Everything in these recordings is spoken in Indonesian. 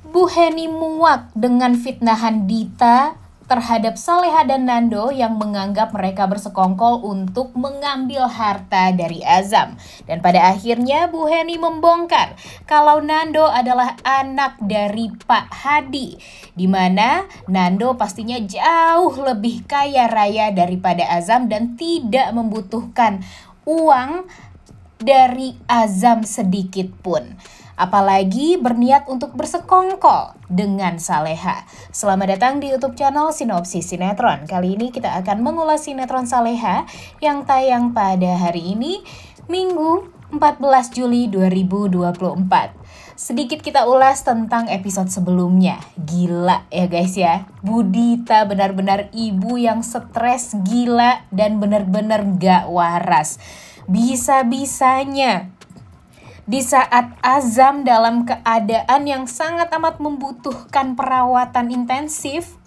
Bu Heni muak dengan fitnahan Dita terhadap Saleha dan Nando yang menganggap mereka bersekongkol untuk mengambil harta dari Azam. Dan pada akhirnya Bu Heni membongkar kalau Nando adalah anak dari Pak Hadi, di mana Nando pastinya jauh lebih kaya raya daripada Azam dan tidak membutuhkan uang dari Azam sedikit pun. Apalagi berniat untuk bersekongkol dengan Saleha. Selamat datang di YouTube channel Sinopsis Sinetron. Kali ini kita akan mengulas sinetron Saleha yang tayang pada hari ini, Minggu 14 Juli 2024. Sedikit kita ulas tentang episode sebelumnya. Gila ya guys ya. Bu Dita benar-benar ibu yang stres, gila, dan benar-benar gak waras. Bisa-bisanya di saat Azam dalam keadaan yang sangat amat membutuhkan perawatan intensif,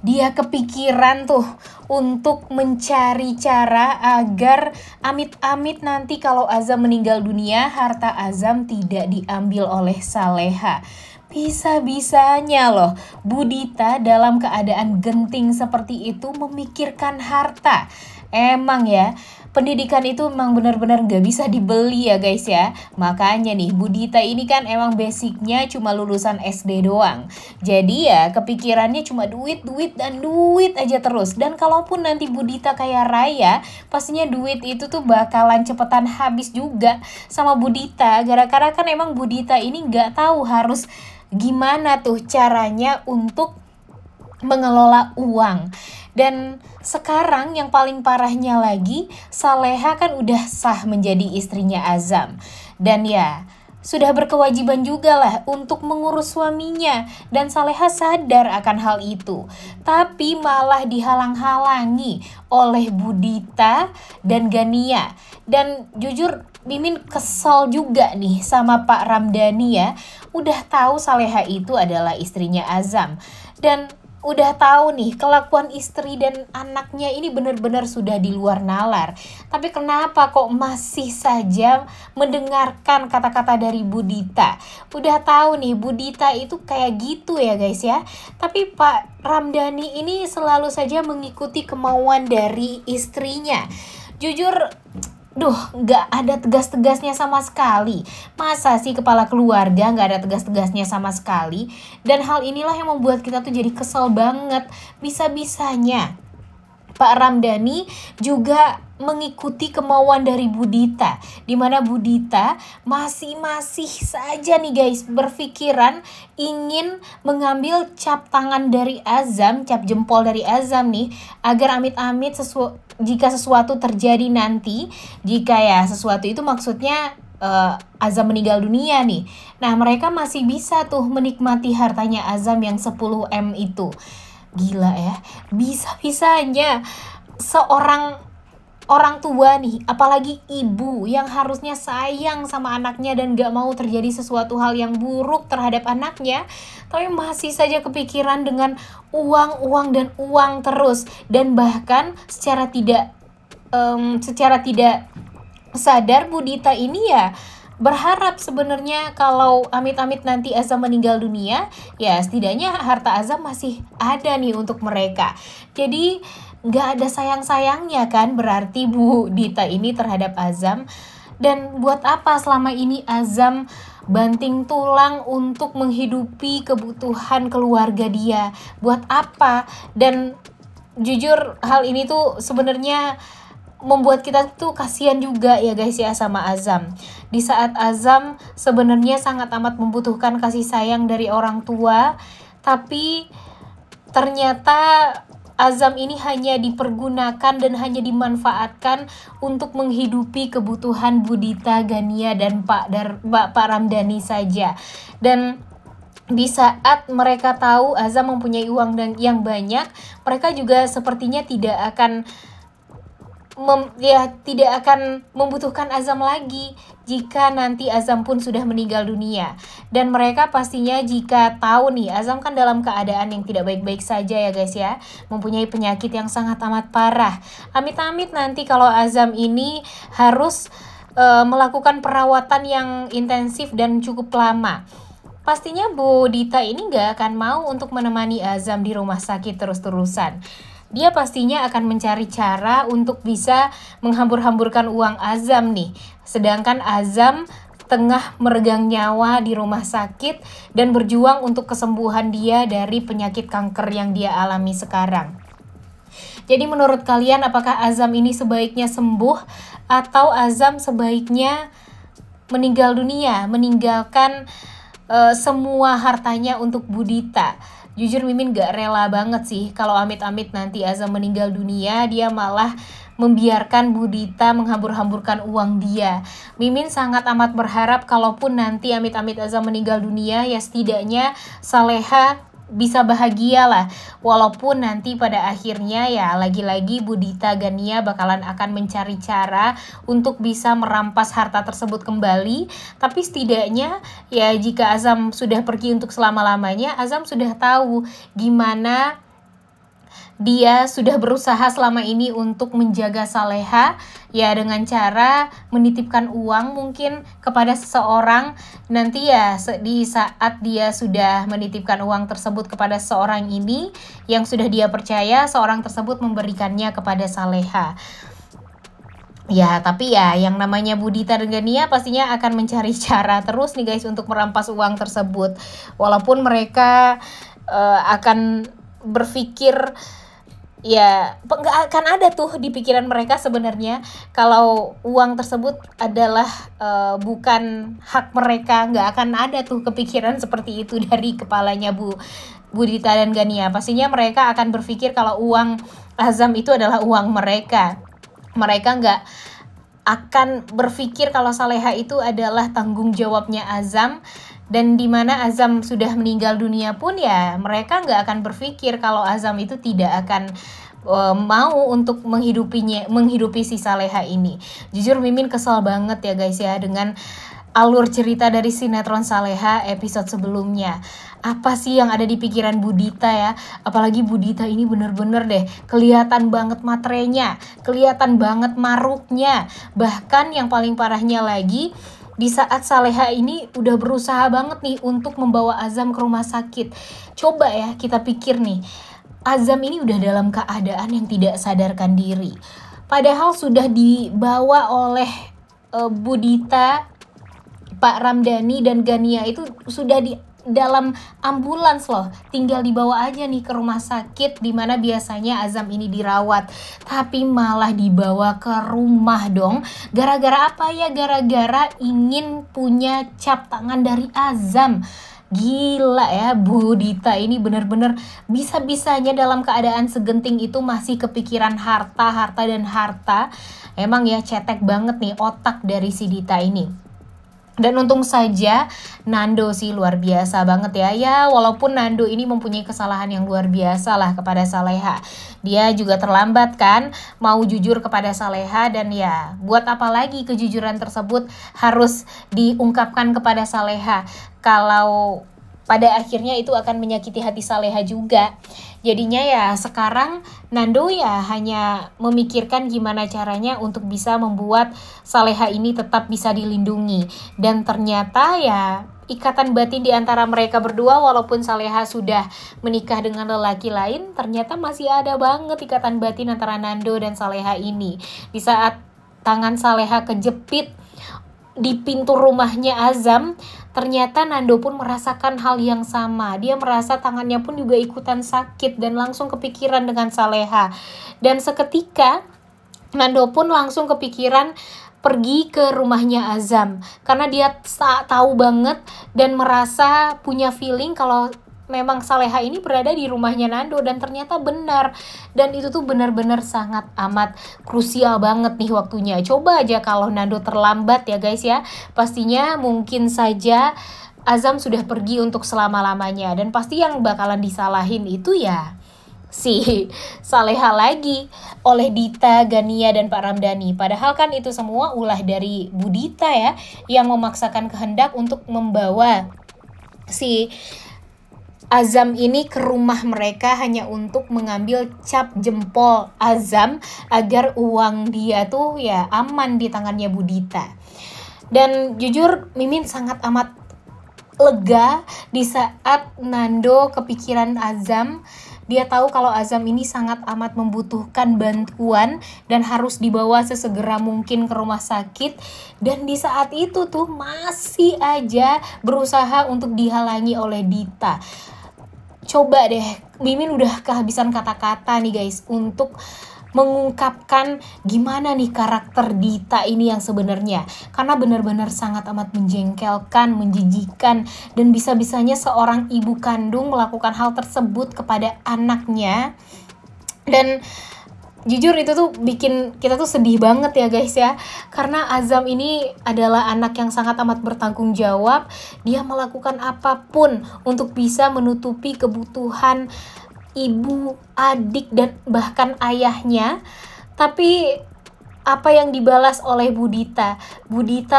dia kepikiran tuh untuk mencari cara agar amit-amit nanti kalau Azam meninggal dunia, harta Azam tidak diambil oleh Saleha. Bisa-bisanya loh Bu Dita dalam keadaan genting seperti itu memikirkan harta. Emang ya, pendidikan itu memang benar-benar gak bisa dibeli ya guys ya. Makanya nih Bu Dita ini kan emang basicnya cuma lulusan SD doang. Jadi ya kepikirannya cuma duit aja terus. Dan kalaupun nanti Bu Dita kaya raya, pastinya duit itu tuh bakalan cepetan habis juga sama Bu Dita. Gara-gara kan emang Bu Dita ini gak tahu harus gimana tuh caranya untuk mengelola uang. Dan sekarang yang paling parahnya lagi, Saleha kan udah sah menjadi istrinya Azam. Dan ya, sudah berkewajiban juga lah untuk mengurus suaminya. Dan Saleha sadar akan hal itu. Tapi malah dihalang-halangi oleh Bu Dita dan Gania. Dan jujur Mimin kesel juga nih sama Pak Ramdhani ya. Udah tahu Saleha itu adalah istrinya Azam. Dan udah tahu nih kelakuan istri dan anaknya ini benar-benar sudah di luar nalar. Tapi kenapa kok masih saja mendengarkan kata-kata dari Bu Dita? Udah tahu nih Bu Dita itu kayak gitu ya guys ya. Tapi Pak Ramdhani ini selalu saja mengikuti kemauan dari istrinya. Jujur, gak ada tegas-tegasnya sama sekali. Masa sih kepala keluarga gak ada tegas-tegasnya sama sekali? Dan hal inilah yang membuat kita tuh jadi kesel banget. Bisa-bisanya Pak Ramdhani juga mengikuti kemauan dari Bu Dita, dimana Bu Dita masih saja nih guys berpikiran ingin mengambil cap tangan dari Azam, cap jempol dari Azam nih, agar amit-amit jika sesuatu terjadi nanti, jika ya sesuatu itu maksudnya Azam meninggal dunia nih, nah mereka masih bisa tuh menikmati hartanya Azam yang 10 M itu. Gila ya, bisa-bisanya seorang orang tua nih, apalagi ibu yang harusnya sayang sama anaknya dan gak mau terjadi sesuatu hal yang buruk terhadap anaknya, tapi masih saja kepikiran dengan uang dan uang terus. Dan bahkan secara tidak sadar Bu Dita ini ya berharap sebenarnya kalau amit-amit nanti Azam meninggal dunia, ya setidaknya harta Azam masih ada nih untuk mereka. Jadi gak ada sayang-sayangnya kan berarti Bu Dita ini terhadap Azam. Dan buat apa selama ini Azam banting tulang untuk menghidupi kebutuhan keluarga dia? Buat apa? Dan jujur hal ini tuh sebenarnya membuat kita tuh kasihan juga ya guys ya sama Azam. Di saat Azam sebenarnya sangat amat membutuhkan kasih sayang dari orang tua, tapi ternyata Azam ini hanya dipergunakan dan hanya dimanfaatkan untuk menghidupi kebutuhan Bu Dita, Gania, dan Pak Ramdhani saja. Dan di saat mereka tahu Azam mempunyai uang yang banyak, mereka juga sepertinya tidak akan membutuhkan Azam lagi jika nanti Azam pun sudah meninggal dunia. Dan mereka pastinya jika tahu nih Azam kan dalam keadaan yang tidak baik-baik saja ya guys ya, mempunyai penyakit yang sangat amat parah. Amit-amit nanti kalau Azam ini harus melakukan perawatan yang intensif dan cukup lama, pastinya Bu Dita ini nggak akan mau untuk menemani Azam di rumah sakit terus-terusan. Dia pastinya akan mencari cara untuk bisa menghambur-hamburkan uang Azam nih. Sedangkan Azam tengah meregang nyawa di rumah sakit dan berjuang untuk kesembuhan dia dari penyakit kanker yang dia alami sekarang. Jadi menurut kalian apakah Azam ini sebaiknya sembuh atau Azam sebaiknya meninggal dunia, meninggalkan semua hartanya untuk Bu Dita? Jujur Mimin gak rela banget sih kalau amit-amit nanti Azam meninggal dunia, dia malah membiarkan Bu Dita menghambur-hamburkan uang dia. Mimin sangat amat berharap kalaupun nanti amit-amit Azam meninggal dunia, ya setidaknya Saleha bisa bahagia lah, walaupun nanti pada akhirnya ya lagi-lagi Bu Dita Gania bakalan akan mencari cara untuk bisa merampas harta tersebut kembali. Tapi setidaknya ya jika Azam sudah pergi untuk selama-lamanya, Azam sudah tahu gimana dia sudah berusaha selama ini untuk menjaga Saleha, ya dengan cara menitipkan uang mungkin kepada seseorang. Nanti ya di saat dia sudah menitipkan uang tersebut kepada seorang ini yang sudah dia percaya, seorang tersebut memberikannya kepada Saleha. Ya, tapi ya yang namanya Bu Dita dan Gania pastinya akan mencari cara terus nih guys untuk merampas uang tersebut. Walaupun mereka akan berpikir, ya nggak akan ada tuh di pikiran mereka sebenarnya kalau uang tersebut adalah bukan hak mereka. Nggak akan ada tuh kepikiran seperti itu dari kepalanya Bu Dita dan Gania. Pastinya mereka akan berpikir kalau uang Azam itu adalah uang mereka. Mereka nggak akan berpikir kalau Saleha itu adalah tanggung jawabnya Azam. Dan di mana Azam sudah meninggal dunia pun ya mereka nggak akan berpikir kalau Azam itu tidak akan mau untuk menghidupi si Saleha ini. Jujur Mimin kesel banget ya guys ya dengan alur cerita dari sinetron Saleha episode sebelumnya. Apa sih yang ada di pikiran Bu Dita ya? Apalagi Bu Dita ini bener-bener deh kelihatan banget materainya, kelihatan banget maruknya. Bahkan yang paling parahnya lagi, di saat Saleha ini udah berusaha banget nih untuk membawa Azam ke rumah sakit. Coba ya kita pikir nih, Azam ini udah dalam keadaan yang tidak sadarkan diri. Padahal sudah dibawa oleh Bu Dita, Pak Ramdhani dan Gania itu sudah di dalam ambulans loh, tinggal dibawa aja nih ke rumah sakit di mana biasanya Azam ini dirawat, tapi malah dibawa ke rumah dong. Gara-gara apa ya? Gara-gara ingin punya cap tangan dari Azam. Gila ya, Bu Dita ini bener-bener bisa-bisanya dalam keadaan segenting itu masih kepikiran harta dan harta. Emang ya cetek banget nih otak dari si Dita ini. Dan untung saja Nando sih luar biasa banget ya. Ya walaupun Nando ini mempunyai kesalahan yang luar biasa lah kepada Saleha. Dia juga terlambat kan mau jujur kepada Saleha, dan ya buat apa lagi kejujuran tersebut harus diungkapkan kepada Saleha kalau pada akhirnya itu akan menyakiti hati Saleha juga. Jadinya ya sekarang Nando ya hanya memikirkan gimana caranya untuk bisa membuat Saleha ini tetap bisa dilindungi. Dan ternyata ya ikatan batin di antara mereka berdua, walaupun Saleha sudah menikah dengan lelaki lain, ternyata masih ada banget ikatan batin antara Nando dan Saleha ini. Di saat tangan Saleha kejepit di pintu rumahnya Azam, ternyata Nando pun merasakan hal yang sama. Dia merasa tangannya pun juga ikutan sakit dan langsung kepikiran dengan Saleha. Dan seketika Nando pun langsung kepikiran pergi ke rumahnya Azam, karena dia tahu banget dan merasa punya feeling kalau memang Saleha ini berada di rumahnya Nando, dan ternyata benar. Dan itu tuh benar-benar sangat amat krusial banget nih waktunya. Coba aja kalau Nando terlambat ya guys ya, pastinya mungkin saja Azam sudah pergi untuk selama-lamanya. Dan pasti yang bakalan disalahin itu ya si Saleha lagi oleh Dita, Gania, dan Pak Ramdhani. Padahal kan itu semua ulah dari Bu Dita ya, yang memaksakan kehendak untuk membawa si Azam ini ke rumah mereka hanya untuk mengambil cap jempol Azam agar uang dia tuh ya aman di tangannya Bu Dita. Dan jujur Mimin sangat amat lega di saat Nando kepikiran Azam. Dia tahu kalau Azam ini sangat amat membutuhkan bantuan dan harus dibawa sesegera mungkin ke rumah sakit. Dan di saat itu tuh masih aja berusaha untuk dihalangi oleh Dita. Coba deh, Mimin udah kehabisan kata-kata nih guys untuk mengungkapkan gimana nih karakter Dita ini yang sebenarnya, karena benar-benar sangat amat menjengkelkan, menjijikan, dan bisa-bisanya seorang ibu kandung melakukan hal tersebut kepada anaknya. Dan jujur itu tuh bikin kita tuh sedih banget ya guys ya, karena Azam ini adalah anak yang sangat amat bertanggung jawab. Dia melakukan apapun untuk bisa menutupi kebutuhan ibu, adik, dan bahkan ayahnya. Tapi apa yang dibalas oleh Bu Dita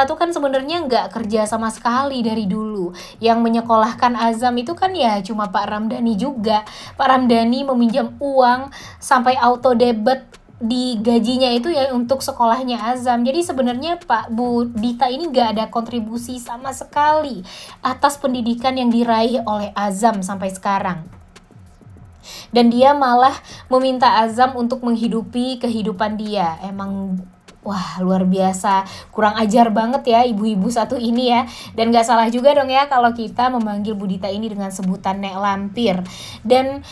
tuh kan sebenarnya nggak kerja sama sekali dari dulu. Yang menyekolahkan Azam itu kan ya cuma Pak Ramdhani juga. Pak Ramdhani meminjam uang sampai auto debit di gajinya itu ya untuk sekolahnya Azam. Jadi sebenarnya Bu Dita ini nggak ada kontribusi sama sekali atas pendidikan yang diraih oleh Azam sampai sekarang. Dan dia malah meminta Azam untuk menghidupi kehidupan dia. Emang wah luar biasa, kurang ajar banget ya ibu-ibu satu ini ya. Dan gak salah juga dong ya kalau kita memanggil Bu Dita ini dengan sebutan Nek Lampir. Dan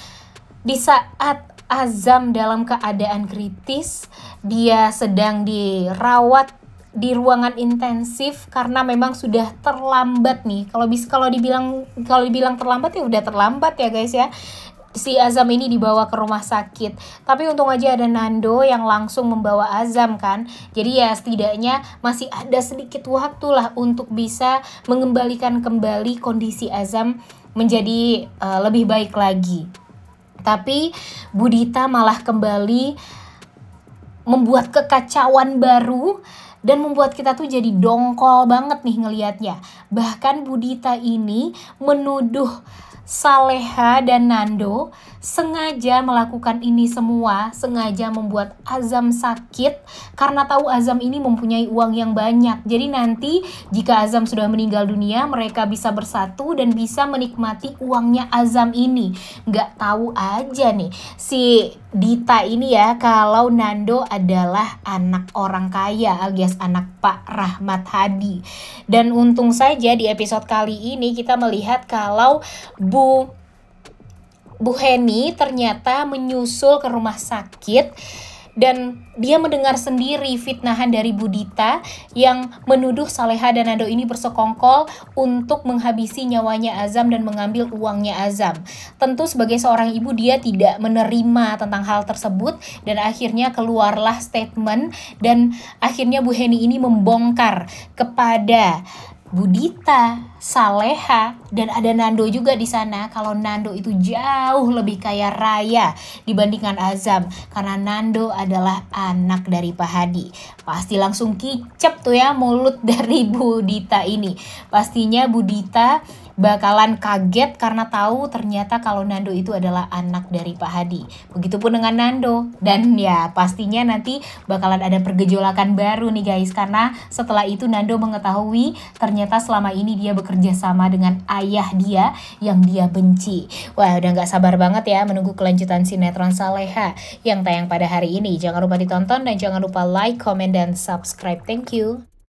di saat Azam dalam keadaan kritis, dia sedang dirawat di ruangan intensif karena memang sudah terlambat nih. Kalau dibilang terlambat ya udah terlambat ya guys ya. Si Azam ini dibawa ke rumah sakit. Tapi untung aja ada Nando yang langsung membawa Azam kan. Jadi ya setidaknya masih ada sedikit waktu lah untuk bisa mengembalikan kembali kondisi Azam menjadi lebih baik lagi. Tapi Bu Dita malah kembali membuat kekacauan baru dan membuat kita tuh jadi dongkol banget nih ngelihatnya. Bahkan Bu Dita ini menuduh Saleha dan Nando sengaja melakukan ini semua, sengaja membuat Azam sakit karena tahu Azam ini mempunyai uang yang banyak. Jadi nanti jika Azam sudah meninggal dunia, mereka bisa bersatu dan bisa menikmati uangnya Azam ini. Nggak tahu aja nih si Dita ini ya kalau Nando adalah anak orang kaya alias anak Pak Rahmat Hadi. Dan untung saja di episode kali ini kita melihat kalau Bu Heni ternyata menyusul ke rumah sakit dan dia mendengar sendiri fitnahan dari Bu Dita yang menuduh Saleha dan Nando ini bersekongkol untuk menghabisi nyawanya Azam dan mengambil uangnya Azam. Tentu sebagai seorang ibu dia tidak menerima tentang hal tersebut dan akhirnya keluarlah statement dan akhirnya Bu Heni ini membongkar kepada Bu Dita, Saleha, dan ada Nando juga di sana. Kalau Nando itu jauh lebih kaya raya dibandingkan Azam, karena Nando adalah anak dari Pak Hadi. Pasti langsung kicep tuh ya mulut dari Bu Dita ini. Pastinya Bu Dita bakalan kaget karena tahu ternyata kalau Nando itu adalah anak dari Pak Hadi. Begitupun dengan Nando. Dan ya pastinya nanti bakalan ada pergejolakan baru nih guys, karena setelah itu Nando mengetahui ternyata selama ini dia bekerja sama dengan ayah dia yang dia benci. Wah udah gak sabar banget ya menunggu kelanjutan sinetron Saleha yang tayang pada hari ini. Jangan lupa ditonton dan jangan lupa like, comment, dan subscribe. Thank you.